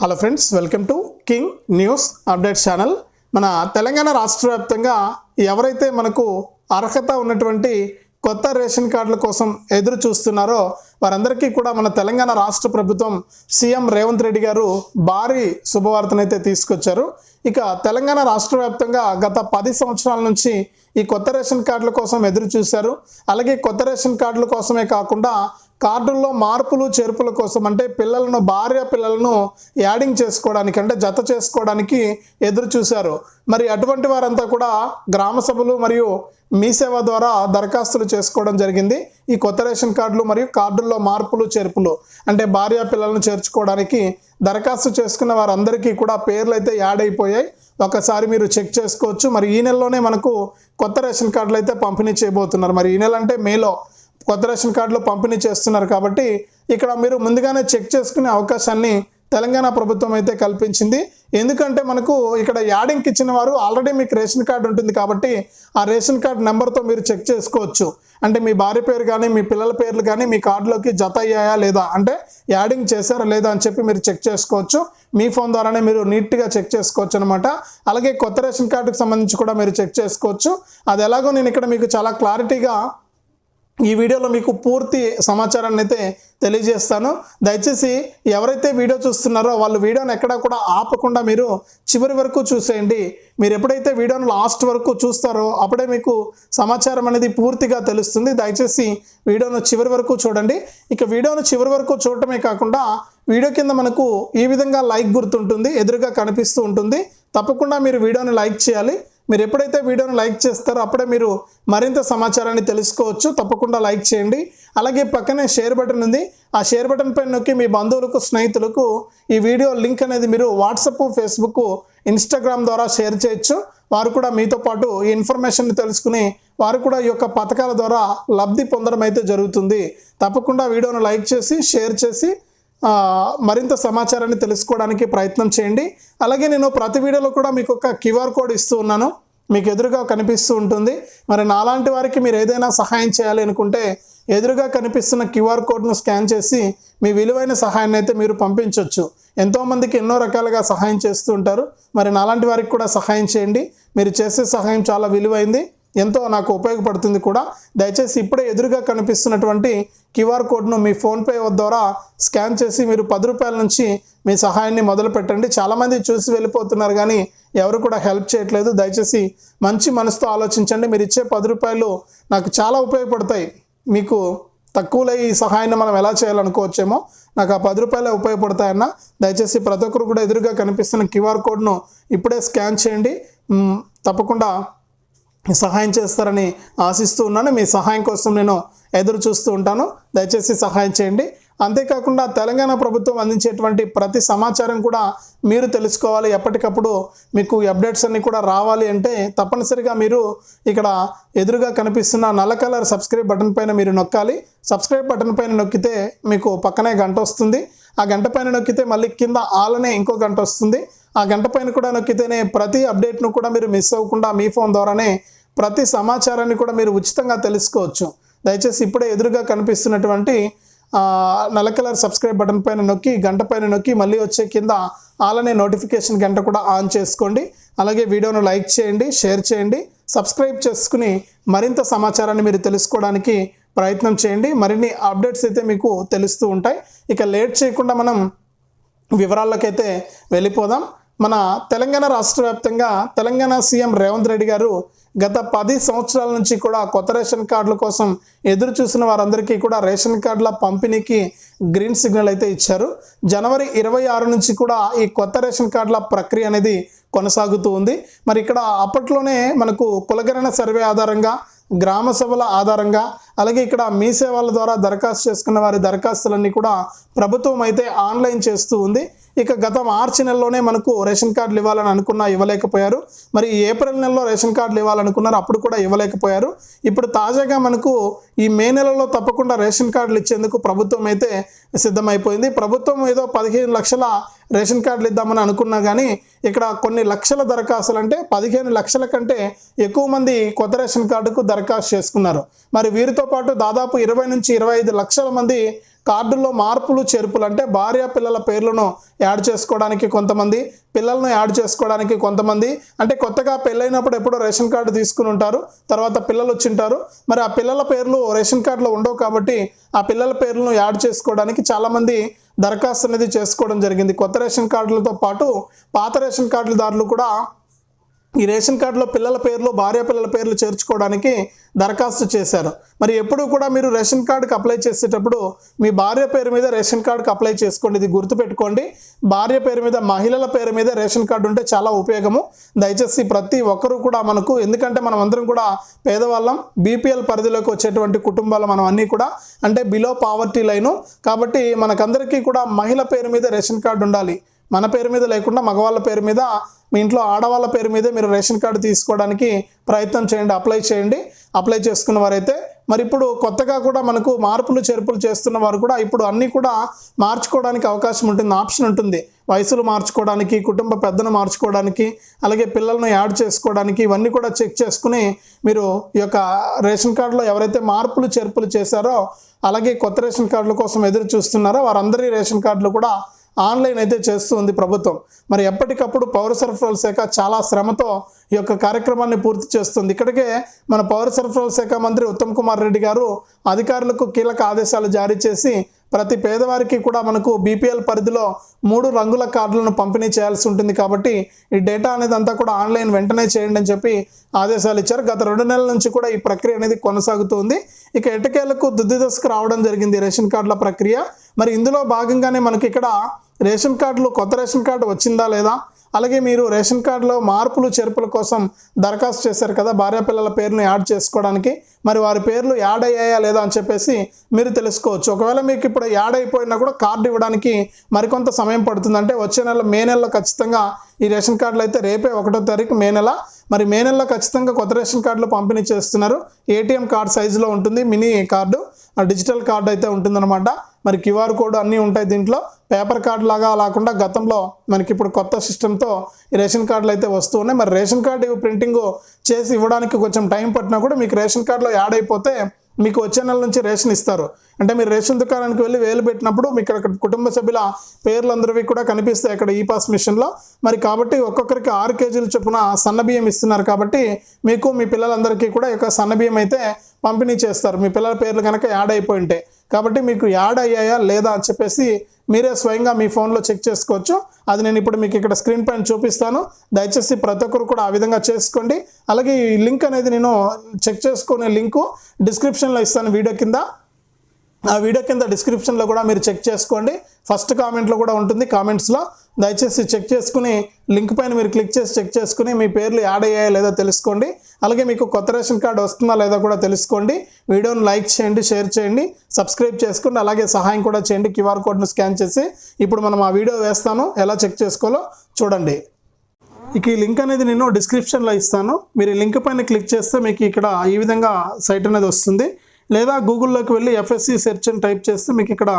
Hello friends, welcome to king news update channel. మన తెలంగాణ రాష్ట్ర వ్యాప్తంగా ఎవరైతే మనకు అర్హత ఉన్నటువంటి కొత్త రేషన్ కార్డుల కోసం ఎదురు చూస్తున్నారో వారందరికీ కూడా మన తెలంగాణ రాష్ట్ర ప్రభుత్వం సీఎం రేవంత్ రెడ్డి గారు భారీ శుభవార్తనైతే తీసుకొచ్చారు. ఇక తెలంగాణ రాష్ట్ర వ్యాప్తంగా గత 10 సంవత్సరాల నుంచి ఈ కొత్త రేషన్ కార్డుల కోసం ఎదురు చూశారు. అలాగే కొత్త రేషన్ కార్డుల కోసమే కాకుండా కార్డుల్లో మార్పులు చేర్పుల కోసం, అంటే భార్య పిల్లలను యాడింగ్ చేసుకోవడానికి, అంటే జత చేసుకోవడానికి ఎదురు చూశారు. మరి అటువంటి వారంతా కూడా గ్రామ సభలు మరియు మీ సేవ ద్వారా దరఖాస్తులు చేసుకోవడం జరిగింది. ఈ కొత్త రేషన్ కార్డులు మరియు కార్డుల్లో మార్పులు చేర్పులు, అంటే భార్య పిల్లలను చేర్చుకోవడానికి దరఖాస్తు చేసుకున్న వారందరికీ కూడా పేర్లు అయితే యాడ్ అయిపోయాయి. ఒకసారి మీరు చెక్ చేసుకోవచ్చు. మరి ఈ నెలలోనే మనకు కొత్త రేషన్ కార్డులు అయితే పంపిణీ చేయబోతున్నారు. మరి ఈ నెల అంటే మేలో కొత్త రేషన్ కార్డులు పంపిణీ చేస్తున్నారు కాబట్టి ఇక్కడ మీరు ముందుగానే చెక్ చేసుకునే అవకాశాన్ని తెలంగాణ ప్రభుత్వం అయితే కల్పించింది. ఎందుకంటే మనకు ఇక్కడ యాడింగ్కి ఇచ్చిన వారు ఆల్రెడీ మీకు రేషన్ కార్డు ఉంటుంది కాబట్టి ఆ రేషన్ కార్డు నెంబర్తో మీరు చెక్ చేసుకోవచ్చు. అంటే మీ భార్య పేరు కానీ మీ పిల్లల పేర్లు కానీ మీ కార్డులోకి జత అయ్యాయా లేదా, అంటే యాడింగ్ చేశారా లేదా అని చెప్పి మీరు చెక్ చేసుకోవచ్చు. మీ ఫోన్ ద్వారానే మీరు నీట్గా చెక్ చేసుకోవచ్చు అనమాట. అలాగే కొత్త రేషన్ కార్డుకి సంబంధించి కూడా మీరు చెక్ చేసుకోవచ్చు. అది ఎలాగో నేను ఇక్కడ మీకు చాలా క్లారిటీగా ఈ వీడియోలో మీకు పూర్తి సమాచారాన్ని అయితే తెలియజేస్తాను. దయచేసి ఎవరైతే వీడియో చూస్తున్నారో వాళ్ళు వీడియోని ఎక్కడా కూడా ఆపకుండా మీరు చివరి వరకు చూసేయండి. మీరు ఎప్పుడైతే వీడియోను లాస్ట్ వరకు చూస్తారో అప్పుడే మీకు సమాచారం అనేది పూర్తిగా తెలుస్తుంది. దయచేసి వీడియోను చివరి వరకు చూడండి. ఇక వీడియోను చివరి వరకు చూడటమే కాకుండా వీడియో కింద మనకు ఈ విధంగా లైక్ గుర్తుంటుంది, ఎదురుగా కనిపిస్తూ ఉంటుంది. తప్పకుండా మీరు వీడియోని లైక్ చేయాలి. మీరు ఎప్పుడైతే వీడియోని లైక్ చేస్తారో అప్పుడే మీరు మరింత సమాచారాన్ని తెలుసుకోవచ్చు. తప్పకుండా లైక్ చేయండి. అలాగే పక్కనే షేర్ బటన్ ఉంది. ఆ షేర్ బటన్ పైన నొక్కి మీ బంధువులకు, స్నేహితులకు ఈ వీడియో లింక్ అనేది మీరు వాట్సాప్, ఫేస్బుక్, ఇన్స్టాగ్రామ్ ద్వారా షేర్ చేయొచ్చు. వారు కూడా మీతో పాటు ఈ ఇన్ఫర్మేషన్ తెలుసుకుని వారు కూడా ఈ యొక్క పథకాల ద్వారా లబ్ధి పొందడం అయితే జరుగుతుంది. తప్పకుండా వీడియోను లైక్ చేసి షేర్ చేసి మరింత సమాచారాన్ని తెలుసుకోవడానికి ప్రయత్నం చేయండి. అలాగే నేను ప్రతి వీడియోలో కూడా మీకు ఒక QR కోడ్ ఇస్తూ ఉన్నాను, మీకు ఎదురుగా కనిపిస్తూ ఉంటుంది. మరి నాలాంటి వారికి మీరు ఏదైనా సహాయం చేయాలి అనుకుంటే ఎదురుగా కనిపిస్తున్న QR కోడ్ను స్కాన్ చేసి మీ విలువైన సహాయాన్ని అయితే మీరు పంపించవచ్చు. ఎంతోమందికి ఎన్నో రకాలుగా సహాయం చేస్తూ ఉంటారు. మరి నాలాంటి వారికి కూడా సహాయం చేయండి. మీరు చేసే సహాయం చాలా విలువైంది, ఎంతో నాకు ఉపయోగపడుతుంది కూడా. దయచేసి ఇప్పుడే ఎదురుగా కనిపిస్తున్నటువంటి QR కోడ్ను మీ ఫోన్పే ద్వారా స్కాన్ చేసి మీరు 10 రూపాయల నుంచి మీ సహాయాన్ని మొదలు పెట్టండి. చాలామంది చూసి వెళ్ళిపోతున్నారు కానీ ఎవరు కూడా హెల్ప్ చేయట్లేదు. దయచేసి మంచి మనసుతో ఆలోచించండి. మీరు ఇచ్చే 10 రూపాయలు నాకు చాలా ఉపయోగపడతాయి. మీకు తక్కువలో ఈ సహాయాన్ని మనం ఎలా చేయాలనుకోవచ్చేమో, నాకు ఆ 10 రూపాయలే ఉపయోగపడతాయన్న. దయచేసి ప్రతి ఒక్కరు కూడా ఎదురుగా కనిపిస్తున్న QR కోడ్ను ఇప్పుడే స్కాన్ చేయండి. తప్పకుండా సహాయం చేస్తారని ఆశిస్తూ ఉన్నాను. మీ సహాయం కోసం నేను ఎదురు చూస్తూ ఉంటాను. దయచేసి సహాయం చేయండి. అంతేకాకుండా తెలంగాణ ప్రభుత్వం అందించేటువంటి ప్రతి సమాచారం కూడా మీరు తెలుసుకోవాలి. ఎప్పటికప్పుడు మీకు అప్డేట్స్ అన్నీ కూడా రావాలి అంటే తప్పనిసరిగా మీరు ఇక్కడ ఎదురుగా కనిపిస్తున్న నల్ల కలర్ సబ్స్క్రైబ్ బటన్ పైన మీరు నొక్కాలి. సబ్స్క్రైబ్ బటన్ పైన నొక్కితే మీకు పక్కనే గంట వస్తుంది. ఆ గంట పైన నొక్కితే మళ్ళీ కింద ఆలనే ఇంకో గంట వస్తుంది. ఆ గంట పైన కూడా నొక్కితేనే ప్రతి అప్డేట్ను కూడా మీరు మిస్ అవ్వకుండా మీ ఫోన్ ద్వారానే ప్రతి సమాచారాన్ని కూడా మీరు ఉచితంగా తెలుసుకోవచ్చు. దయచేసి ఇప్పుడే ఎదురుగా కనిపిస్తున్నటువంటి నల్ల కలర్ సబ్స్క్రైబ్ బటన్ పైన నొక్కి గంట పైన నొక్కి మళ్ళీ వచ్చే కింద ఆలనే నోటిఫికేషన్ గంట కూడా ఆన్ చేసుకోండి. అలాగే వీడియోను లైక్ చేయండి, షేర్ చేయండి, సబ్స్క్రైబ్ చేసుకుని మరింత సమాచారాన్ని మీరు తెలుసుకోవడానికి ప్రయత్నం చేయండి. మరిన్ని అప్డేట్స్ అయితే మీకు తెలుస్తూ ఉంటాయి. ఇక లేట్ చేయకుండా మనం వివరాల్లోకైతే వెళ్ళిపోదాం. మన తెలంగాణ రాష్ట్ర వ్యాప్తంగా తెలంగాణ సీఎం రేవంత్ రెడ్డి గారు గత 10 సంవత్సరాల నుంచి కూడా కొత్త రేషన్ కార్డుల కోసం ఎదురు చూసిన వారందరికీ కూడా రేషన్ కార్డుల పంపిణీకి గ్రీన్ సిగ్నల్ అయితే ఇచ్చారు. జనవరి 26 నుంచి కూడా ఈ కొత్త రేషన్ కార్డుల ప్రక్రియ అనేది కొనసాగుతూ ఉంది. మరి ఇక్కడ అప్పట్లోనే మనకు కులగణన సర్వే ఆధారంగా, గ్రామ సభల ఆధారంగా, అలాగే ఇక్కడ మీ సేవల ద్వారా దరఖాస్తు చేసుకున్న వారి దరఖాస్తులన్నీ కూడా ప్రభుత్వం అయితే ఆన్లైన్ చేస్తూ ఉంది. ఇక గత మార్చి నెలలోనే మనకు రేషన్ కార్డులు ఇవ్వాలని అనుకున్నా ఇవ్వలేకపోయారు. మరి ఏప్రిల్ నెలలో రేషన్ కార్డులు ఇవ్వాలనుకున్నారు, అప్పుడు కూడా ఇవ్వలేకపోయారు. ఇప్పుడు తాజాగా మనకు ఈ మే నెలలో తప్పకుండా రేషన్ కార్డులు ఇచ్చేందుకు ప్రభుత్వం అయితే సిద్ధమైపోయింది. ప్రభుత్వం ఏదో 15 లక్షల రేషన్ కార్డులు ఇద్దామని అనుకున్నా కానీ ఇక్కడ కొన్ని లక్షల దరఖాస్తులు, అంటే 15 లక్షల కంటే ఎక్కువ మంది కొత్త రేషన్ కార్డుకు దరఖాస్తు చేసుకున్నారు. మరి వీరితో పాటు దాదాపు 20 నుంచి 25 లక్షల మంది కార్డుల్లో మార్పులు చేర్పులు అంటే భార్య పిల్లల పేర్లను యాడ్ చేసుకోవడానికి కొంతమంది, పిల్లలను యాడ్ చేసుకోవడానికి కొంతమంది, అంటే కొత్తగా పెళ్ళైనప్పుడు ఎప్పుడో రేషన్ కార్డు తీసుకుని ఉంటారు, తర్వాత పిల్లలు వచ్చింటారు, మరి ఆ పిల్లల పేర్లు రేషన్ కార్డులో ఉండవు కాబట్టి ఆ పిల్లల పేర్లను యాడ్ చేసుకోవడానికి చాలామంది దరఖాస్తు అనేది చేసుకోవడం జరిగింది. కొత్త రేషన్ కార్డులతో పాటు పాత రేషన్ కార్డులదారులు కూడా ఈ రేషన్ కార్డులో పిల్లల పేర్లు, భార్య పిల్లల పేర్లు చేర్చుకోవడానికి దరఖాస్తు చేశారు. మరి ఎప్పుడు కూడా మీరు రేషన్ కార్డుకి అప్లై చేసేటప్పుడు మీ భార్య పేరు మీద రేషన్ కార్డుకి అప్లై చేసుకోండి. ఇది గుర్తుపెట్టుకోండి. భార్య పేరు మీద, మహిళల పేరు మీద రేషన్ కార్డు ఉంటే చాలా ఉపయోగము. దయచేసి ప్రతి ఒక్కరూ కూడా మనకు, ఎందుకంటే మనం అందరం కూడా పేదవాళ్ళం, బీపీఎల్ పరిధిలోకి వచ్చేటువంటి కుటుంబాలు మనం అన్నీ కూడా, అంటే బిలో పావర్టీ లైను. కాబట్టి మనకందరికీ కూడా మహిళ పేరు మీద రేషన్ కార్డు ఉండాలి. మన పేరు మీద లేకుండా మగవాళ్ళ పేరు మీద, మీ ఇంట్లో ఆడవాళ్ళ పేరు మీదే మీరు రేషన్ కార్డు తీసుకోవడానికి ప్రయత్నం చేయండి, అప్లై చేయండి. అప్లై చేసుకున్న వారైతే మరి ఇప్పుడు కొత్తగా కూడా మనకు మార్పులు చేర్పులు చేస్తున్న వారు కూడా ఇప్పుడు అన్నీ కూడా మార్చుకోవడానికి అవకాశం ఉంటుంది, ఆప్షన్ ఉంటుంది. వయసులు మార్చుకోవడానికి, కుటుంబ పెద్దను మార్చుకోవడానికి, అలాగే పిల్లలను యాడ్ చేసుకోవడానికి, ఇవన్నీ కూడా చెక్ చేసుకుని మీరు ఈ యొక్క రేషన్ కార్డులో ఎవరైతే మార్పులు చేర్పులు చేశారో, అలాగే కొత్త రేషన్ కార్డుల కోసం ఎదురు చూస్తున్నారో వారందరి రేషన్ కార్డులు కూడా ఆన్లైన్ అయితే చేస్తూ ఉంది ప్రభుత్వం. మరి ఎప్పటికప్పుడు పౌర సరఫరాల శాఖ చాలా శ్రమతో ఈ యొక్క కార్యక్రమాన్ని పూర్తి చేస్తుంది. ఇక్కడికే మన పౌర సరఫరాల శాఖ మంత్రి ఉత్తమ్ కుమార్ రెడ్డి గారు అధికారులకు కీలక ఆదేశాలు జారీ చేసి ప్రతి పేదవారికి కూడా మనకు బీపీఎల్ పరిధిలో 3 రంగుల కార్డులను పంపిణీ చేయాల్సి ఉంటుంది. కాబట్టి ఈ డేటా అనేది అంతా కూడా ఆన్లైన్ వెంటనే చేయండి అని చెప్పి ఆదేశాలు ఇచ్చారు. గత 2 నెలల నుంచి కూడా ఈ ప్రక్రియ అనేది కొనసాగుతుంది. ఇక ఎట్టకేలకు తుది దశకు రావడం జరిగింది రేషన్ కార్డుల ప్రక్రియ. మరి ఇందులో భాగంగానే మనకి ఇక్కడ రేషన్ కార్డులు, కొత్త రేషన్ కార్డు వచ్చిందా లేదా, అలాగే మీరు రేషన్ కార్డులో మార్పులు చేర్పుల కోసం దరఖాస్తు చేశారు కదా భార్య పిల్లల పేర్లను యాడ్ చేసుకోవడానికి, మరి వారి పేర్లు యాడ్ అయ్యాయా లేదా అని చెప్పేసి మీరు తెలుసుకోవచ్చు. ఒకవేళ మీకు ఇప్పుడు యాడ్ అయిపోయినా కూడా కార్డు ఇవ్వడానికి మరికొంత సమయం పడుతుంది. అంటే వచ్చే నెల మే నెలలో ఖచ్చితంగా ఈ రేషన్ కార్డులు అయితే రేపే 1వ తారీఖు మే నెల, మరి మే నెలలో ఖచ్చితంగా కొత్త రేషన్ కార్డులు పంపిణీ చేస్తున్నారు. ఏటీఎం కార్డు సైజులో ఉంటుంది, మినీ కార్డు, డిజిటల్ కార్డు అయితే ఉంటుందన్నమాట. మరి క్యూఆర్ కోడ్ అన్నీ ఉంటాయి దీంట్లో. పేపర్ కార్డు లాగా లేకుండా గతంలో మనకి ఇప్పుడు కొత్త సిస్టంతో ఈ రేషన్ కార్డులు అయితే వస్తూ ఉన్నాయి. మరి రేషన్ కార్డు ప్రింటింగ్ చేసి ఇవ్వడానికి కొంచెం టైం పట్టినా కూడా మీకు రేషన్ కార్డులో యాడ్ అయిపోతే మీకు వచ్చే నెల నుంచి రేషన్ ఇస్తారు. అంటే మీరు రేషన్ దుకాణానికి వెళ్ళి వేలు పెట్టినప్పుడు మీకు అక్కడ కుటుంబ సభ్యుల పేర్లందరివి కూడా కనిపిస్తాయి అక్కడ ఈ పాస్ మిషన్లో. మరి కాబట్టి ఒక్కొక్కరికి 6 కేజీలు చొప్పున సన్నబియ్యం ఇస్తున్నారు. కాబట్టి మీకు, మీ పిల్లలందరికీ కూడా ఒక సన్నబియ్యం అయితే పంపిణీ చేస్తారు మీ పిల్లల పేర్లు కనుక యాడ్ అయిపోయి ఉంటే. కాబట్టి మీకు యాడ్ అయ్యాయా లేదా అని చెప్పేసి మీరే స్వయంగా మీ ఫోన్లో చెక్ చేసుకోవచ్చు. అది నేను ఇప్పుడు మీకు ఇక్కడ స్క్రీన్ పైన చూపిస్తాను. దయచేసి ప్రతి ఒక్కరు కూడా ఆ విధంగా చేసుకోండి. అలాగే ఈ లింక్ అనేది నేను చెక్ చేసుకునే లింకు డిస్క్రిప్షన్లో ఇస్తాను వీడియో కింద. ఆ వీడియో కింద డిస్క్రిప్షన్లో కూడా మీరు చెక్ చేసుకోండి. ఫస్ట్ కామెంట్లో కూడా ఉంటుంది, కామెంట్స్లో. దయచేసి చెక్ చేసుకుని లింక్ పైన మీరు క్లిక్ చేసి చెక్ చేసుకుని మీ పేర్లు యాడ్ అయ్యాయో లేదో తెలుసుకోండి. అలాగే మీకు కొత్త రేషన్ కార్డు వస్తుందా లేదా కూడా తెలుసుకోండి. వీడియోని లైక్ చేయండి, షేర్ చేయండి, సబ్స్క్రైబ్ చేసుకోండి. అలాగే సహాయం కూడా చేయండి క్యూఆర్ కోడ్ను స్కాన్ చేసి. ఇప్పుడు మనం ఆ వీడియో వేస్తాను, ఎలా చెక్ చేసుకోవాలో చూడండి. ఇక ఈ లింక్ అనేది నేను డిస్క్రిప్షన్లో ఇస్తాను. మీరు ఈ లింక్ పైన క్లిక్ చేస్తే మీకు ఇక్కడ ఈ విధంగా సైట్ అనేది వస్తుంది. లేదా గూగుల్లోకి వెళ్ళి ఎఫ్ఎస్సి సెర్చ్ అని టైప్ చేస్తే మీకు ఇక్కడ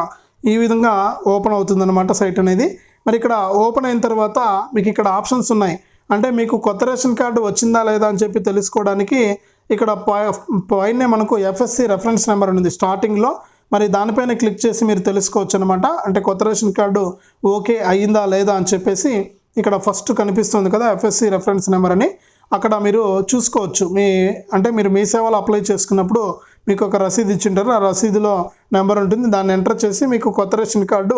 ఈ విధంగా ఓపెన్ అవుతుందన్నమాట సైట్ అనేది. మరి ఇక్కడ ఓపెన్ అయిన తర్వాత మీకు ఇక్కడ ఆప్షన్స్ ఉన్నాయి. అంటే మీకు కొత్త రేషన్ కార్డు వచ్చిందా లేదా అని చెప్పి తెలుసుకోవడానికి ఇక్కడ పైనే మనకు ఎఫ్ఎస్సి రెఫరెన్స్ నెంబర్ ఉంది స్టార్టింగ్లో. మరి దానిపైన క్లిక్ చేసి మీరు తెలుసుకోవచ్చు అనమాట. అంటే కొత్త రేషన్ కార్డు ఓకే అయ్యిందా లేదా అని చెప్పేసి ఇక్కడ ఫస్ట్ కనిపిస్తుంది కదా ఎఫ్ఎస్సి రెఫరెన్స్ నెంబర్ అని, అక్కడ మీరు చూసుకోవచ్చు. మీరు మీ సేవలో అప్లై చేసుకున్నప్పుడు మీకు ఒక రసీదు ఇచ్చింటారు, ఆ రసీదులో నెంబర్ ఉంటుంది. దాన్ని ఎంటర్ చేసి మీకు కొత్త రేషన్ కార్డు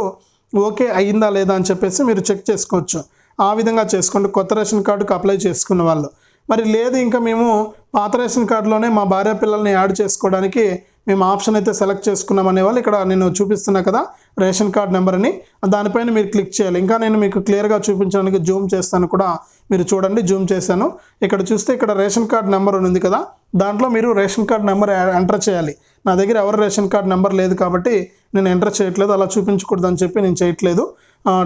ఓకే అయ్యిందా లేదా అని చెప్పేసి మీరు చెక్ చేసుకోవచ్చు. ఆ విధంగా చేసుకోండి కొత్త రేషన్ కార్డుకి అప్లై చేసుకున్న వాళ్ళు. మరి లేదు ఇంకా మేము పాత రేషన్ కార్డులోనే మా భార్య పిల్లల్ని యాడ్ చేసుకోవడానికి మేము ఆప్షన్ అయితే సెలెక్ట్ చేసుకున్నాం అనేవాళ్ళు ఇక్కడ నేను చూపిస్తున్నా కదా రేషన్ కార్డ్ నెంబర్ అని, దానిపైన మీరు క్లిక్ చేయాలి. ఇంకా నేను మీకు క్లియర్గా చూపించడానికి జూమ్ చేస్తాను కూడా, మీరు చూడండి జూమ్ చేశాను. ఇక్కడ చూస్తే ఇక్కడ రేషన్ కార్డ్ నెంబర్ ఉంది కదా, దాంట్లో మీరు రేషన్ కార్డ్ నెంబర్ ఎంటర్ చేయాలి. నా దగ్గర ఎవరు రేషన్ కార్డ్ నెంబర్ లేదు కాబట్టి నేను ఎంటర్ చేయట్లేదు, అలా చూపించకూడదు అని చెప్పి నేను చేయట్లేదు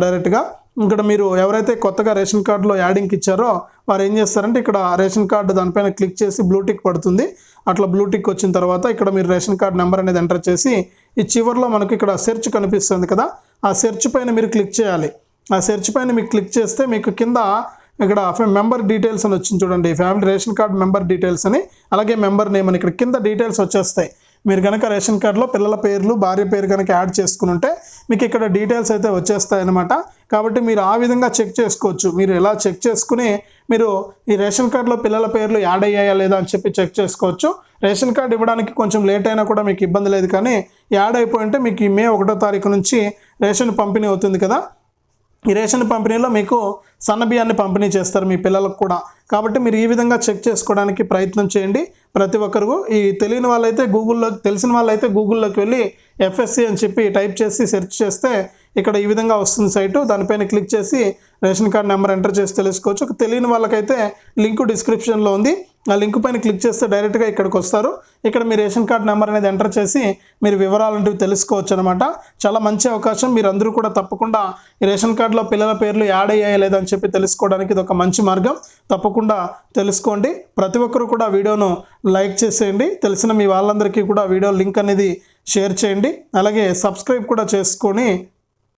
డైరెక్ట్గా. ఇక్కడ మీరు ఎవరైతే కొత్తగా రేషన్ కార్డులో యాడింగ్ ఇచ్చారో వారు ఏం చేస్తారంటే ఇక్కడ రేషన్ కార్డు దానిపైన క్లిక్ చేసి బ్లూటిక్ పడుతుంది. అట్లా బ్లూటిక్ వచ్చిన తర్వాత ఇక్కడ మీరు రేషన్ కార్డ్ నెంబర్ అనేది ఎంటర్ చేసి ఈ చివరిలో మనకు ఇక్కడ సెర్చ్ కనిపిస్తుంది కదా, ఆ సెర్చ్ పైన మీరు క్లిక్ చేయాలి. ఆ సెర్చ్ పైన మీకు క్లిక్ చేస్తే మీకు కింద ఇక్కడ మెంబర్ డీటెయిల్స్ అని వచ్చింది చూడండి, family ration card member details అని, అలాగే మెంబర్ నేమ్ అని ఇక్కడ కింద డీటెయిల్స్ వచ్చేస్తాయి. మీరు కనుక రేషన్ కార్డులో పిల్లల పేర్లు భార్య పేరు కనుక యాడ్ చేసుకుని ఉంటే మీకు ఇక్కడ డీటెయిల్స్ అయితే వచ్చేస్తాయన్నమాట. కాబట్టి మీరు ఆ విధంగా చెక్ చేసుకోవచ్చు. మీరు ఎలా చెక్ చేసుకుని మీరు ఈ రేషన్ కార్డులో పిల్లల పేర్లు యాడ్ అయ్యాయా లేదా అని చెప్పి చెక్ చేసుకోవచ్చు. రేషన్ కార్డు ఇవ్వడానికి కొంచెం లేట్ అయినా కూడా మీకు ఇబ్బంది లేదు, కానీ యాడ్ అయిపోయింటే మీకు ఈ మే 1వ తారీఖు నుంచి రేషన్ పంపిణీ అవుతుంది కదా. ఈ రేషన్ పంపిణీలో మీకు సన్న బియ్యాన్ని పంపిణీ చేస్తారు మీ పిల్లలకు కూడా. కాబట్టి మీరు ఈ విధంగా చెక్ చేసుకోవడానికి ప్రయత్నం చేయండి ప్రతి ఒక్కరు. ఈ తెలియని వాళ్ళైతే తెలిసిన వాళ్ళైతే గూగుల్లోకి వెళ్ళి FSC అని చెప్పి టైప్ చేసి సెర్చ్ చేస్తే ఇక్కడ ఈ విధంగా వస్తుంది సైటు. దానిపైన క్లిక్ చేసి రేషన్ కార్డ్ నెంబర్ ఎంటర్ చేసి తెలుసుకోవచ్చు. తెలియని వాళ్ళకైతే లింక్ డిస్క్రిప్షన్లో ఉంది. ఆ లింక్ పైన క్లిక్ చేస్తే డైరెక్ట్గా ఇక్కడికి వస్తారు. ఇక్కడ మీ రేషన్ కార్డ్ నెంబర్ అనేది ఎంటర్ చేసి మీరు వివరాలంటివి తెలుసుకోవచ్చు అనమాట. చాలా మంచి అవకాశం. మీరు అందరూ కూడా తప్పకుండా ఈ రేషన్ కార్డులో పిల్లల పేర్లు యాడ్ అయ్యాయా లేదా అని చెప్పి తెలుసుకోవడానికి ఇది ఒక మంచి మార్గం. తప్పకుండా తెలుసుకోండి. ప్రతి ఒక్కరు కూడా వీడియోను లైక్ చేసేయండి. తెలిసిన మీ వాళ్ళందరికీ కూడా వీడియో లింక్ అనేది షేర్ చేయండి. అలాగే సబ్స్క్రైబ్ కూడా చేసుకొని